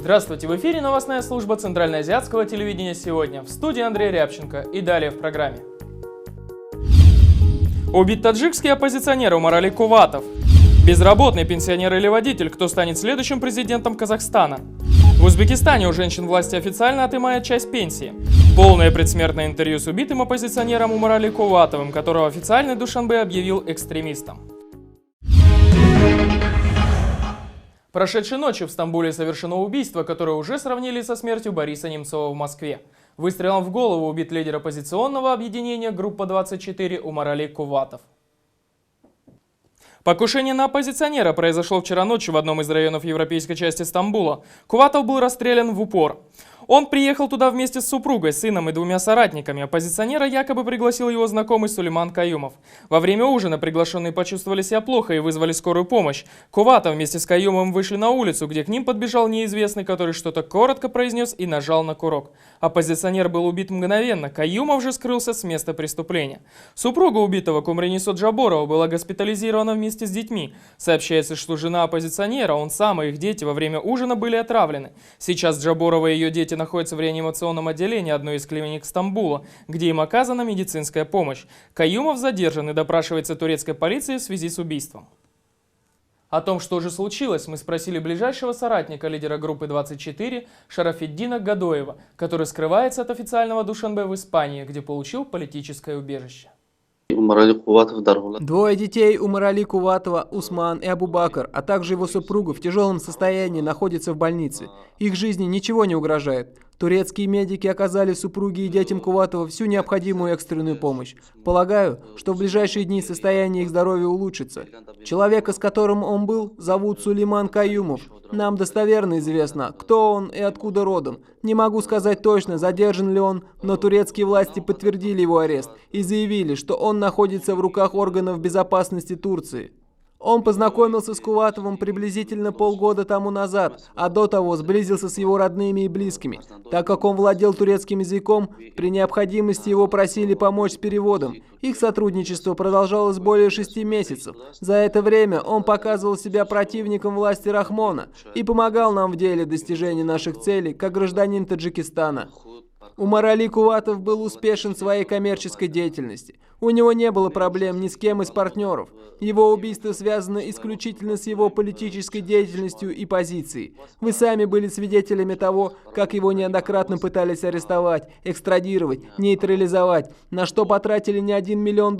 Здравствуйте, в эфире новостная служба Центральноазиатского телевидения сегодня. В студии Андрей Рябченко и далее в программе. Убит таджикский оппозиционер Умарали Куватов. Безработный пенсионер или водитель, кто станет следующим президентом Казахстана. В Узбекистане у женщин власти официально отымают часть пенсии. Полное предсмертное интервью с убитым оппозиционером Умарали Куватовым, которого официальный Душанбе объявил экстремистом. Прошедшей ночью в Стамбуле совершено убийство, которое уже сравнили со смертью Бориса Немцова в Москве. Выстрелом в голову убит лидер оппозиционного объединения «Группа-24» Умарали Куватов. Покушение на оппозиционера произошло вчера ночью в одном из районов европейской части Стамбула. Куватов был расстрелян в упор. Он приехал туда вместе с супругой, сыном и двумя соратниками. Оппозиционера якобы пригласил его знакомый Сулейман Каюмов. Во время ужина приглашенные почувствовали себя плохо и вызвали скорую помощь. Куватов вместе с Каюмовым вышли на улицу, где к ним подбежал неизвестный, который что-то коротко произнес и нажал на курок. Оппозиционер был убит мгновенно, Каюмов же скрылся с места преступления. Супруга убитого Кумринисо Джаборова была госпитализирована вместе с детьми. Сообщается, что жена оппозиционера, он сам и их дети во время ужина были отравлены. Сейчас Джаборова и ее дети находятся в реанимационном отделении одной из клиник Стамбула, где им оказана медицинская помощь. Каюмов задержан и допрашивается турецкой полицией в связи с убийством. О том, что же случилось, мы спросили ближайшего соратника лидера группы 24 Шарафеддина Гадоева, который скрывается от официального Душанбе в Испании, где получил политическое убежище. Двое детей Умарали Куватова, Усман и Абубакр, а также его супруга в тяжелом состоянии находятся в больнице. Их жизни ничего не угрожает. Турецкие медики оказали супруге и детям Куватова всю необходимую экстренную помощь. Полагаю, что в ближайшие дни состояние их здоровья улучшится. Человека, с которым он был, зовут Сулейман Каюмов. Нам достоверно известно, кто он и откуда родом. Не могу сказать точно, задержан ли он, но турецкие власти подтвердили его арест и заявили, что он находится в руках органов безопасности Турции. Он познакомился с Куватовым приблизительно полгода тому назад, а до того сблизился с его родными и близкими. Так как он владел турецким языком, при необходимости его просили помочь с переводом. Их сотрудничество продолжалось более 6 месяцев. За это время он показывал себя противником власти Рахмона и помогал нам в деле достижения наших целей, как гражданин Таджикистана. Умарали Куватов был успешен в своей коммерческой деятельности. У него не было проблем ни с кем из партнеров. Его убийство связано исключительно с его политической деятельностью и позицией. Вы сами были свидетелями того, как его неоднократно пытались арестовать, экстрадировать, нейтрализовать, на что потратили не $1 миллион.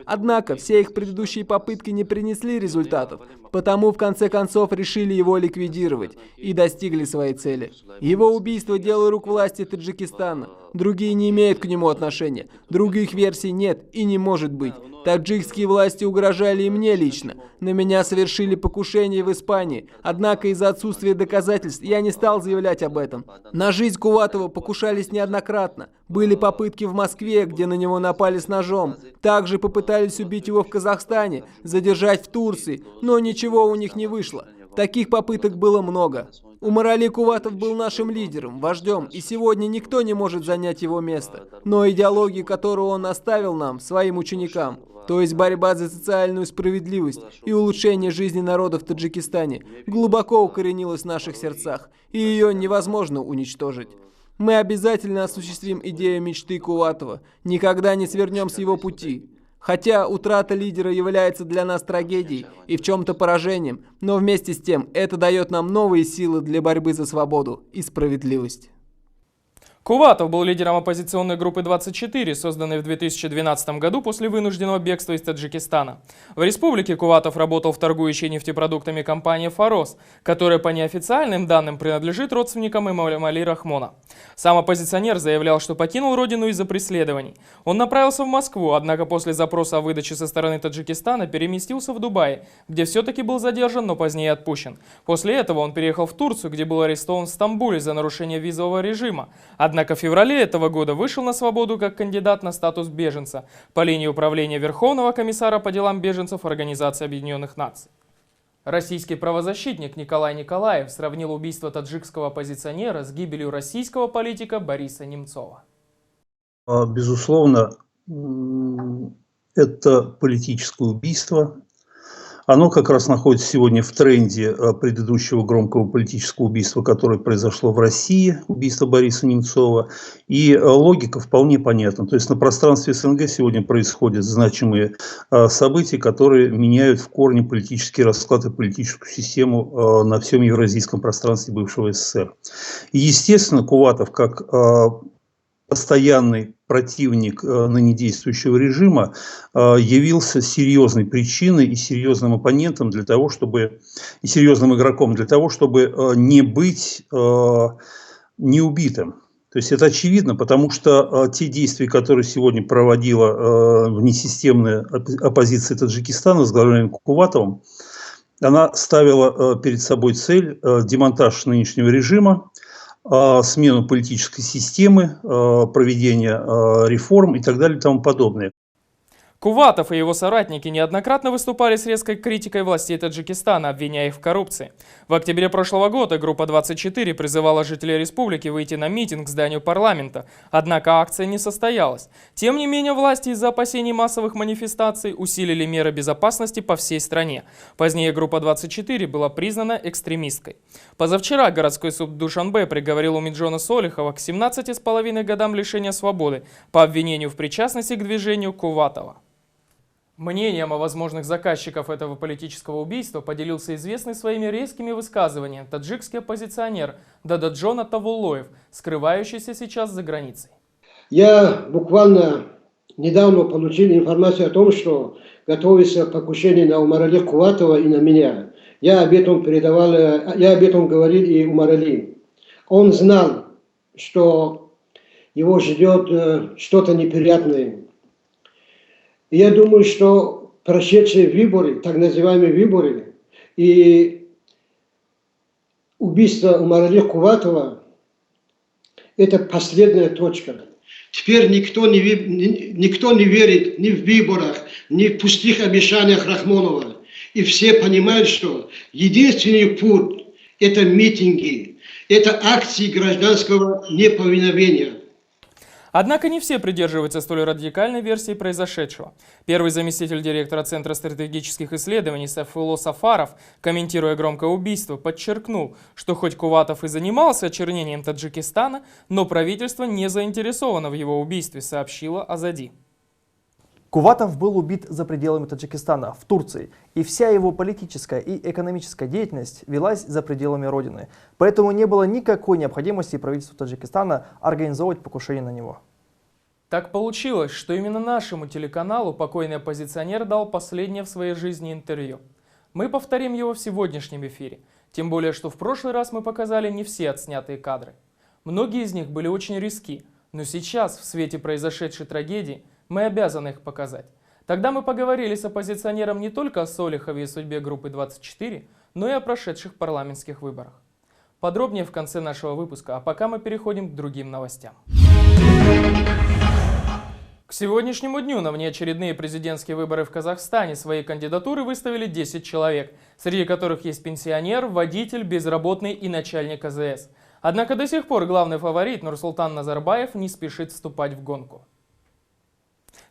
Однако все их предыдущие попытки не принесли результатов, потому в конце концов решили его ликвидировать и достигли своей цели. Его убийство – дело рук власти Таджикистана. Другие не имеют к нему отношения. Других версий нет и не может быть. Таджикские власти угрожали и мне лично. На меня совершили покушение в Испании. Однако из-за отсутствия доказательств я не стал заявлять об этом. На жизнь Куватова покушались неоднократно. Были попытки в Москве, где на него напали с ножом. Также попытались убить его в Казахстане, задержать в Турции, но ничего у них не вышло. Таких попыток было много. Умарали Куватов был нашим лидером, вождем, и сегодня никто не может занять его место. Но идеология, которую он оставил нам, своим ученикам, то есть борьба за социальную справедливость и улучшение жизни народа в Таджикистане, глубоко укоренилась в наших сердцах, и ее невозможно уничтожить. Мы обязательно осуществим идею мечты Куватова, никогда не свернем с его пути. Хотя утрата лидера является для нас трагедией и в чем-то поражением, но вместе с тем это дает нам новые силы для борьбы за свободу и справедливость. Куватов был лидером оппозиционной группы 24, созданной в 2012 году после вынужденного бегства из Таджикистана. В республике Куватов работал в торгующей нефтепродуктами компании «Фарос», которая по неофициальным данным принадлежит родственникам Эмомали Рахмона. Сам оппозиционер заявлял, что покинул родину из-за преследований. Он направился в Москву, однако после запроса о выдаче со стороны Таджикистана переместился в Дубай, где все-таки был задержан, но позднее отпущен. После этого он переехал в Турцию, где был арестован в Стамбуле за нарушение визового режима. Однако в феврале этого года вышел на свободу как кандидат на статус беженца по линии управления Верховного комиссара по делам беженцев Организации Объединенных Наций. Российский правозащитник Николай Николаев сравнил убийство таджикского оппозиционера с гибелью российского политика Бориса Немцова. Безусловно, это политическое убийство. оно как раз находится сегодня в тренде предыдущего громкого политического убийства, которое произошло в России, убийство Бориса Немцова. И логика вполне понятна. То есть на пространстве СНГ сегодня происходят значимые события, которые меняют в корне политический расклад и политическую систему на всем евразийском пространстве бывшего СССР. И, естественно, Куватов, как постоянный противник ныне действующего режима, явился серьезной причиной и серьезным оппонентом для того, чтобы, и серьезным игроком для того, чтобы не быть неубитым. То есть это очевидно, потому что те действия, которые сегодня проводила внесистемная оппозиция Таджикистана, возглавляемая Куватовым, она ставила перед собой цель демонтаж нынешнего режима, смену политической системы, проведение реформ и так далее и тому подобное. Куватов и его соратники неоднократно выступали с резкой критикой властей Таджикистана, обвиняя их в коррупции. В октябре прошлого года группа 24 призывала жителей республики выйти на митинг к зданию парламента, однако акция не состоялась. Тем не менее, власти из-за опасений массовых манифестаций усилили меры безопасности по всей стране. Позднее группа 24 была признана экстремистской. Позавчера городской суд Душанбе приговорил Умиджона Солихова к 17,5 годам лишения свободы по обвинению в причастности к движению Куватова. Мнением о возможных заказчиков этого политического убийства поделился известный своими резкими высказываниями таджикский оппозиционер Дададжон Тавуллоев, скрывающийся сейчас за границей. Я буквально недавно получил информацию о том, что готовится покушение на Умарали Куватова и на меня. Я об этом говорил и Умарали. Он знал, что его ждет что-то неприятное. Я думаю, что прошедшие выборы, так называемые выборы, и убийство Умарали Куватова – это последняя точка. Теперь никто не верит ни в выборах, ни в пустых обещаниях Рахмонова. И все понимают, что единственный путь – это митинги, это акции гражданского неповиновения. Однако не все придерживаются столь радикальной версии произошедшего. Первый заместитель директора Центра стратегических исследований Сайфулло Сафаров, комментируя громкое убийство, подчеркнул, что хоть Куватов и занимался очернением Таджикистана, но правительство не заинтересовано в его убийстве, сообщила Азади. Куватов был убит за пределами Таджикистана, в Турции, и вся его политическая и экономическая деятельность велась за пределами родины. Поэтому не было никакой необходимости правительству Таджикистана организовывать покушение на него. Так получилось, что именно нашему телеканалу покойный оппозиционер дал последнее в своей жизни интервью. Мы повторим его в сегодняшнем эфире, тем более, что в прошлый раз мы показали не все отснятые кадры. Многие из них были очень риски, но сейчас, в свете произошедшей трагедии, мы обязаны их показать. Тогда мы поговорили с оппозиционером не только о Солихове и судьбе группы 24, но и о прошедших парламентских выборах. Подробнее в конце нашего выпуска, а пока мы переходим к другим новостям. К сегодняшнему дню на внеочередные президентские выборы в Казахстане свои кандидатуры выставили 10 человек, среди которых есть пенсионер, водитель, безработный и начальник АЗС. Однако до сих пор главный фаворит Нурсултан Назарбаев не спешит вступать в гонку.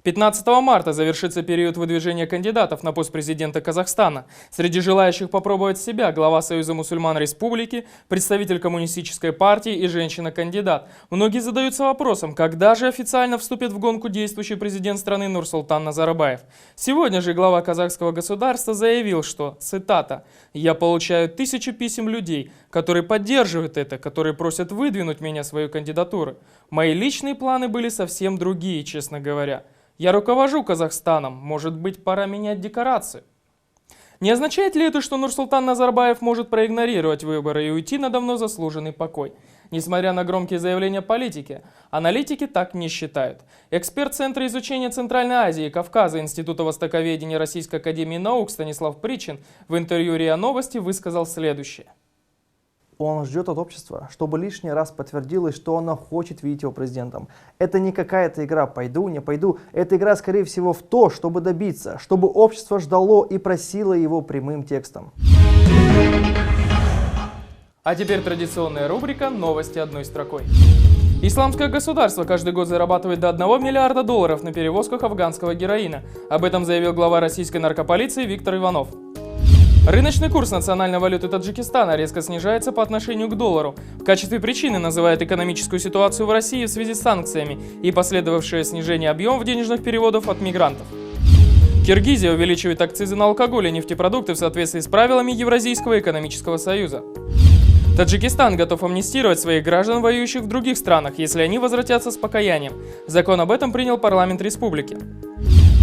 15 марта завершится период выдвижения кандидатов на пост президента Казахстана. Среди желающих попробовать себя глава Союза мусульман республики, представитель коммунистической партии и женщина-кандидат. Многие задаются вопросом, когда же официально вступит в гонку действующий президент страны Нурсултан Назарбаев. Сегодня же глава казахского государства заявил, что, цитата, «Я получаю 1000 писем людей, которые поддерживают это, которые просят выдвинуть меня свою кандидатуру. Мои личные планы были совсем другие, честно говоря. Я руковожу Казахстаном, может быть, пора менять декорацию». Не означает ли это, что Нурсултан Назарбаев может проигнорировать выборы и уйти на давно заслуженный покой? Несмотря на громкие заявления политики, аналитики так не считают. Эксперт Центра изучения Центральной Азии и Кавказа Института востоковедения Российской академии наук Станислав Причин в интервью РИА Новости высказал следующее. Он ждет от общества, чтобы лишний раз подтвердилось, что оно хочет видеть его президентом. Это не какая-то игра «пойду, не пойду». Это игра, скорее всего, в то, чтобы добиться, чтобы общество ждало и просило его прямым текстом. А теперь традиционная рубрика «Новости одной строкой». Исламское государство каждый год зарабатывает до 1 миллиарда долларов на перевозках афганского героина. Об этом заявил глава российской наркополиции Виктор Иванов. Рыночный курс национальной валюты Таджикистана резко снижается по отношению к доллару. В качестве причины называют экономическую ситуацию в России в связи с санкциями и последовавшее снижение объемов денежных переводов от мигрантов. Киргизия увеличивает акцизы на алкоголь и нефтепродукты в соответствии с правилами Евразийского экономического союза. Таджикистан готов амнистировать своих граждан, воюющих в других странах, если они возвратятся с покаянием. Закон об этом принял парламент республики.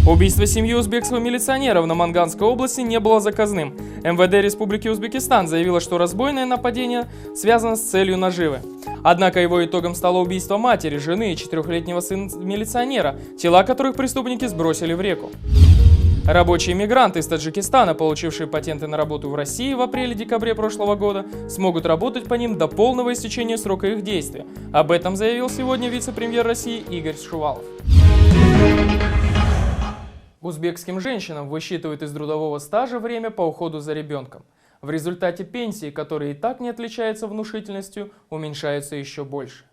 Убийство семьи узбекского милиционера в Наманганской области не было заказным. МВД Республики Узбекистан заявило, что разбойное нападение связано с целью наживы. Однако его итогом стало убийство матери, жены и 4-летнего сына милиционера, тела которых преступники сбросили в реку. Рабочие мигранты из Таджикистана, получившие патенты на работу в России в апреле-декабре прошлого года, смогут работать по ним до полного истечения срока их действия. Об этом заявил сегодня вице-премьер России Игорь Шувалов. Узбекским женщинам высчитывают из трудового стажа время по уходу за ребенком. В результате пенсии, которые и так не отличаются внушительностью, уменьшаются еще больше.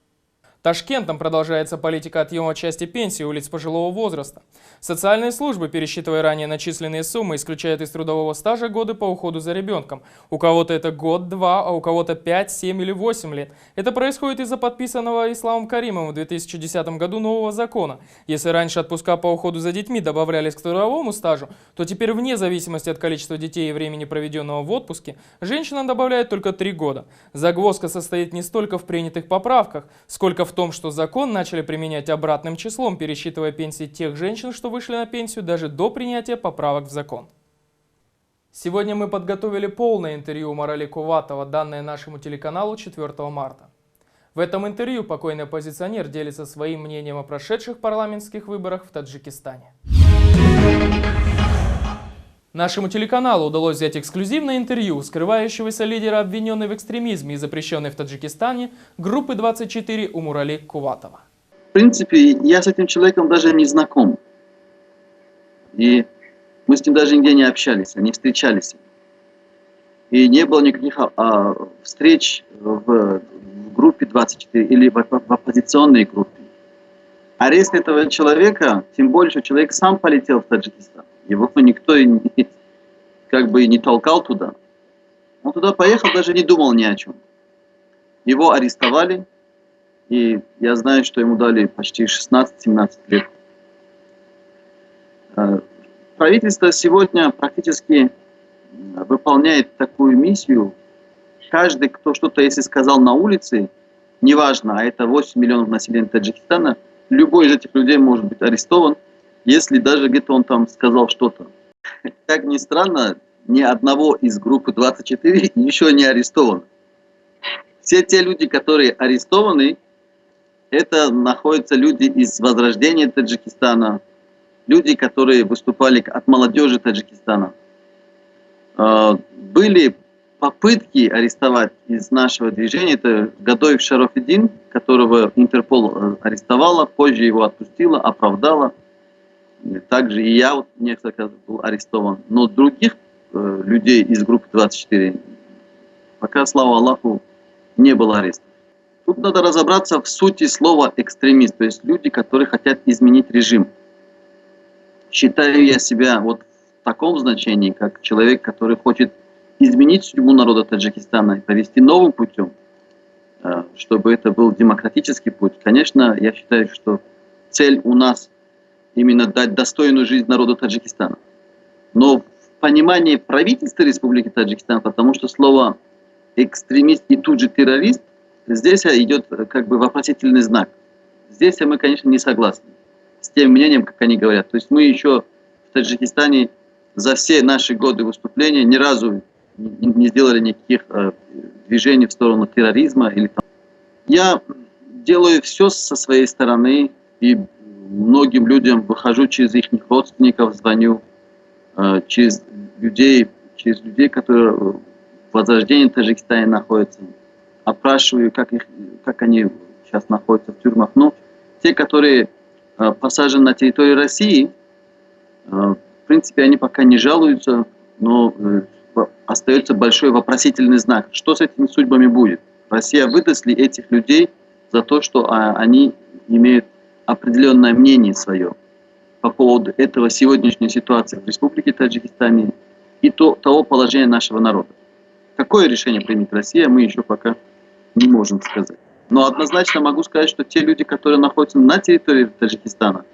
Ташкентом продолжается политика отъема части пенсии у лиц пожилого возраста. Социальные службы, пересчитывая ранее начисленные суммы, исключают из трудового стажа годы по уходу за ребенком. У кого-то это год-два, а у кого-то 5, 7 или 8 лет. Это происходит из-за подписанного Исламом Каримовым в 2010 году нового закона. Если раньше отпуска по уходу за детьми добавлялись к трудовому стажу, то теперь вне зависимости от количества детей и времени, проведенного в отпуске, женщинам добавляют только 3 года. Загвоздка состоит не столько в принятых поправках, сколько в том, что закон начали применять обратным числом, пересчитывая пенсии тех женщин, что вышли на пенсию даже до принятия поправок в закон. Сегодня мы подготовили полное интервью Умарали Куватова, данное нашему телеканалу 4 марта. В этом интервью покойный оппозиционер делится своим мнением о прошедших парламентских выборах в Таджикистане. Нашему телеканалу удалось взять эксклюзивное интервью скрывающегося лидера, обвиненной в экстремизме и запрещенной в Таджикистане, группы 24 Умарали Куватова. В принципе, я с этим человеком даже не знаком. И мы с ним даже нигде не общались, не встречались. И не было никаких встреч в группе 24 или в оппозиционной группе. Арест этого человека, тем более, что человек сам полетел в Таджикистан. Его никто как бы не толкал туда. Он туда поехал, даже не думал ни о чем. Его арестовали, и я знаю, что ему дали почти 16-17 лет. Правительство сегодня практически выполняет такую миссию. Каждый, кто что-то если сказал на улице, неважно, а это 8 миллионов населения Таджикистана, любой из этих людей может быть арестован, если даже где-то он там сказал что-то. Как ни странно, ни одного из группы 24 еще не арестовано. Все те люди, которые арестованы, это находятся люди из возрождения Таджикистана, люди, которые выступали от молодежи Таджикистана. Были попытки арестовать из нашего движения, это Гадоев Шарафиддин, которого Интерпол арестовала, позже его отпустила, оправдала. Также и я несколько раз был арестован. Но других людей из группы 24 пока, слава Аллаху, не было арестов. Тут надо разобраться в сути слова экстремист, то есть люди, которые хотят изменить режим. Считаю я себя вот в таком значении, как человек, который хочет изменить судьбу народа Таджикистана и повести новым путем, чтобы это был демократический путь. Конечно, я считаю, что цель у нас именно дать достойную жизнь народу Таджикистана. Но в понимании правительства Республики Таджикистан, потому что слово экстремист и тут же террорист, здесь идет как бы вопросительный знак. Здесь мы, конечно, не согласны с тем мнением, как они говорят. То есть мы еще в Таджикистане за все наши годы выступления ни разу не сделали никаких движений в сторону терроризма. Я делаю все со своей стороны и многим людям выхожу через их родственников, звоню, через людей, которые в возрождении Таджикистана находятся, опрашиваю, как они сейчас находятся в тюрьмах. Но те, которые посажены на территории России, в принципе, они пока не жалуются, но остается большой вопросительный знак. Что с этими судьбами будет? Россия выдаст ли этих людей за то, что они имеют определенное мнение свое по поводу этого сегодняшней ситуации в Республике Таджикистане и того положения нашего народа. Какое решение примет Россия, мы еще пока не можем сказать. Но однозначно могу сказать, что те люди, которые находятся на территории Таджикистана,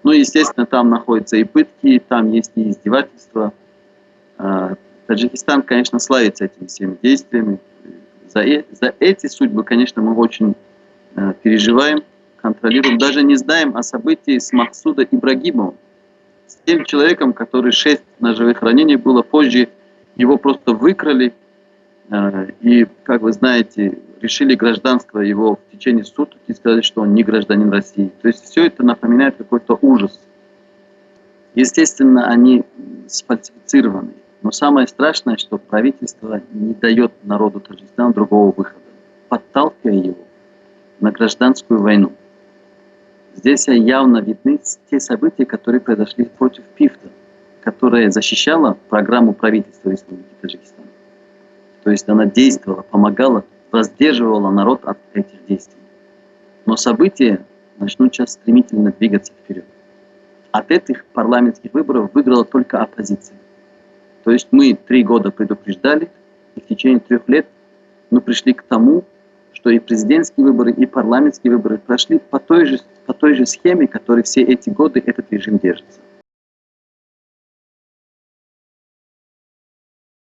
ну, естественно, там находятся и пытки, там есть и издевательства. Таджикистан, конечно, славится этими всеми действиями. За эти судьбы, конечно, мы очень переживаем, контролируем. Даже не знаем о событии с Махсудом Ибрагимовым, с тем человеком, который 6 ножевых ранений было. Позже его просто выкрали и, как вы знаете, решили гражданство его в течение суток и сказали, что он не гражданин России. То есть все это напоминает какой-то ужас. Естественно, они сфальсифицированы. Но самое страшное, что правительство не дает народу Таджикистана другого выхода, подталкивая его на гражданскую войну. Здесь явно видны те события, которые произошли против ПИФТа, которая защищала программу правительства Республики Таджикистан. То есть она действовала, помогала, воздерживала народ от этих действий. Но события начнут сейчас стремительно двигаться вперед. От этих парламентских выборов выиграла только оппозиция. То есть мы 3 года предупреждали, и в течение 3 лет мы пришли к тому, что и президентские выборы, и парламентские выборы прошли по той же схеме, которой все эти годы этот режим держится.